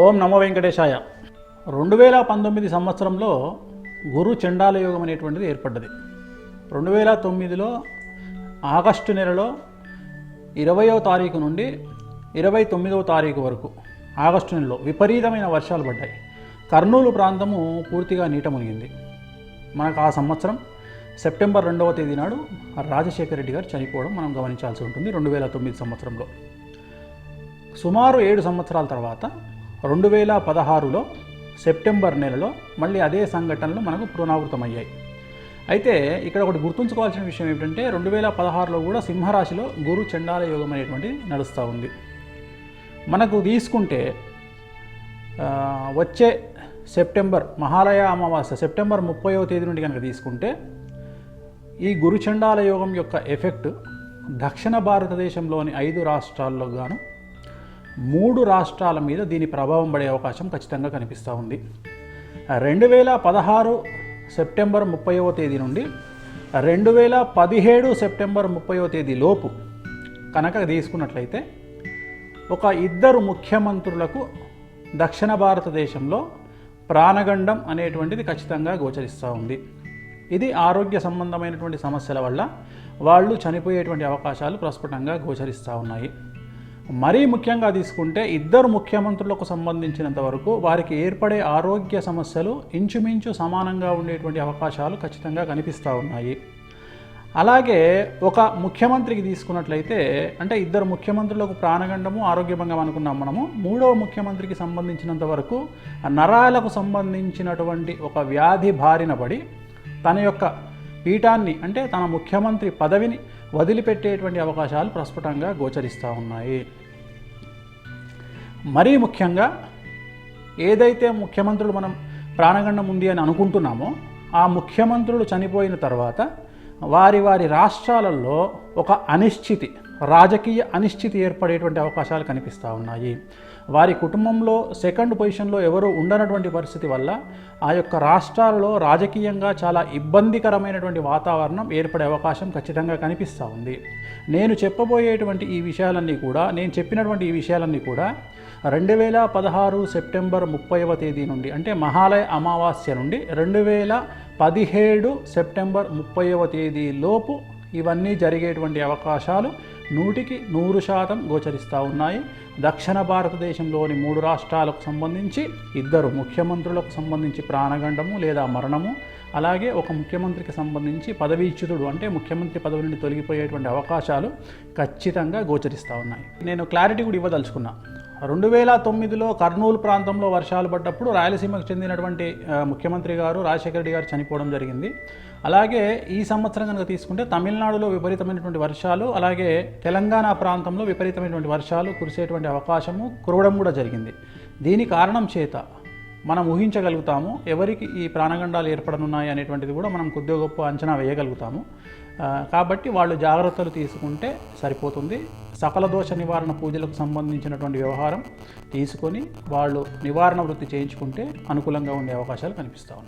ఓం నమో వెంకటేశాయ. 2019 సంవత్సరంలో గురు చండాల యోగం అనేటువంటిది ఏర్పడ్డది. 2009లో ఆగస్టు నెలలో 20వ తారీఖు నుండి 29వ తారీఖు వరకు ఆగస్టు నెలలో విపరీతమైన వర్షాలు పడ్డాయి. కర్నూలు ప్రాంతము పూర్తిగా నీట మునిగింది. మనకు ఆ సంవత్సరం సెప్టెంబర్ 2వ తేదీ నాడు రాజశేఖర రెడ్డి గారు చనిపోవడం మనం గమనించాల్సి ఉంటుంది. 2009 సంవత్సరంలో సుమారు 7 సంవత్సరాల తర్వాత 2016లో సెప్టెంబర్ నెలలో మళ్ళీ అదే సంఘటనలు మనకు పునరావృతమయ్యాయి. అయితే ఇక్కడ ఒకటి గుర్తుంచుకోవాల్సిన విషయం ఏమిటంటే 2016లో కూడా సింహరాశిలో గురు చండాల యోగం అనేటువంటిది నడుస్తూ ఉంది. మనకు తీసుకుంటే వచ్చే సెప్టెంబర్ మహాలయ అమావాస్య సెప్టెంబర్ 30వ తేదీ నుండి కనుక తీసుకుంటే ఈ గురు చండాల యోగం యొక్క ఎఫెక్ట్ దక్షిణ భారతదేశంలోని 5 రాష్ట్రాల్లో గాను 3 రాష్ట్రాల మీద దీని ప్రభావం పడే అవకాశం ఖచ్చితంగా కనిపిస్తూ ఉంది. 2016 సెప్టెంబర్ 30వ తేదీ నుండి 2017 సెప్టెంబర్ 30వ తేదీ లోపు కనుక తీసుకున్నట్లయితే ఒక 2 ముఖ్యమంత్రులకు దక్షిణ భారతదేశంలో ప్రాణగండం అనేటువంటిది ఖచ్చితంగా గోచరిస్తూ ఉంది. ఇది ఆరోగ్య సంబంధమైనటువంటి సమస్యల వల్ల వాళ్ళు చనిపోయేటువంటి అవకాశాలు ప్రస్ఫుటంగా గోచరిస్తూ ఉన్నాయి. మరీ ముఖ్యంగా తీసుకుంటే 2 ముఖ్యమంత్రులకు సంబంధించినంత వరకు వారికి ఏర్పడే ఆరోగ్య సమస్యలు ఇంచుమించు సమానంగా ఉండేటువంటి అవకాశాలు ఖచ్చితంగా కనిపిస్తూ ఉన్నాయి. అలాగే ఒక ముఖ్యమంత్రికి తీసుకున్నట్లయితే అంటే 2 ముఖ్యమంత్రులకు ప్రాణగండము ఆరోగ్యభంగం అనుకున్నాం మనము. 3వ ముఖ్యమంత్రికి సంబంధించినంత వరకు నరాలకు సంబంధించినటువంటి ఒక వ్యాధి బారిన పడి తన యొక్క పీఠాన్ని అంటే తన ముఖ్యమంత్రి పదవిని వదిలిపెట్టేటువంటి అవకాశాలు ప్రస్ఫుటంగా గోచరిస్తూ ఉన్నాయి. మరీ ముఖ్యంగా ఏదైతే ముఖ్యమంత్రులు మనం ప్రాణగండం ఉంది అని అనుకుంటున్నామో ఆ ముఖ్యమంత్రులు చనిపోయిన తర్వాత వారి రాష్ట్రాలలో ఒక అనిశ్చితి రాజకీయ అనిశ్చితి ఏర్పడేటువంటి అవకాశాలు కనిపిస్తూ ఉన్నాయి. వారి కుటుంబంలో సెకండ్ పొజిషన్లో ఎవరు ఉండనటువంటి పరిస్థితి వల్ల ఆ యొక్క రాష్ట్రాలలో రాజకీయంగా చాలా ఇబ్బందికరమైనటువంటి వాతావరణం ఏర్పడే అవకాశం ఖచ్చితంగా కనిపిస్తూ ఉంది. నేను చెప్పబోయేటువంటి ఈ విషయాలన్నీ కూడా నేను చెప్పినటువంటి ఈ విషయాలన్నీ కూడా 2016 సెప్టెంబర్ 30వ తేదీ నుండి అంటే మహాలయ అమావాస్య నుండి 2017 సెప్టెంబర్ 30వ తేదీ లోపు ఇవన్నీ జరిగేటువంటి అవకాశాలు 100% గోచరిస్తూ ఉన్నాయి. దక్షిణ భారతదేశంలోని 3 రాష్ట్రాలకు సంబంధించి 2 ముఖ్యమంత్రులకు సంబంధించి ప్రాణగండము లేదా మరణము, అలాగే ఒక ముఖ్యమంత్రికి సంబంధించి పదవీచ్యుతుడు అంటే ముఖ్యమంత్రి పదవి నుండి తొలగిపోయేటువంటి అవకాశాలు ఖచ్చితంగా గోచరిస్తూ ఉన్నాయి. నేను క్లారిటీ కూడా ఇవ్వదలుచుకున్నా. 2009లో కర్నూలు ప్రాంతంలో వర్షాలు పడ్డప్పుడు రాయలసీమకు చెందినటువంటి ముఖ్యమంత్రి గారు రాజశేఖర రెడ్డి గారు చనిపోవడం జరిగింది. అలాగే ఈ సంవత్సరం కనుక తీసుకుంటే తమిళనాడులో విపరీతమైనటువంటి వర్షాలు, అలాగే తెలంగాణ ప్రాంతంలో విపరీతమైనటువంటి వర్షాలు కురిసేటువంటి అవకాశము కురవడం కూడా జరిగింది. దీని కారణం చేత మనం ఊహించగలుగుతాము ఎవరికి ఈ ప్రాణగండాలు ఏర్పడనున్నాయి అనేటువంటిది కూడా మనం కొద్దిగా గొప్ప అంచనా వేయగలుగుతాము. కాబట్టి వాళ్ళు జాగ్రత్తలు తీసుకుంటే సరిపోతుంది. సకల దోష నివారణ పూజలకు సంబంధించినటువంటి వ్యవహారం తీసుకొని వాళ్ళు నివారణ వృత్తి చేయించుకుంటే అనుకూలంగా ఉండే అవకాశాలు కనిపిస్తూ ఉన్నాయి.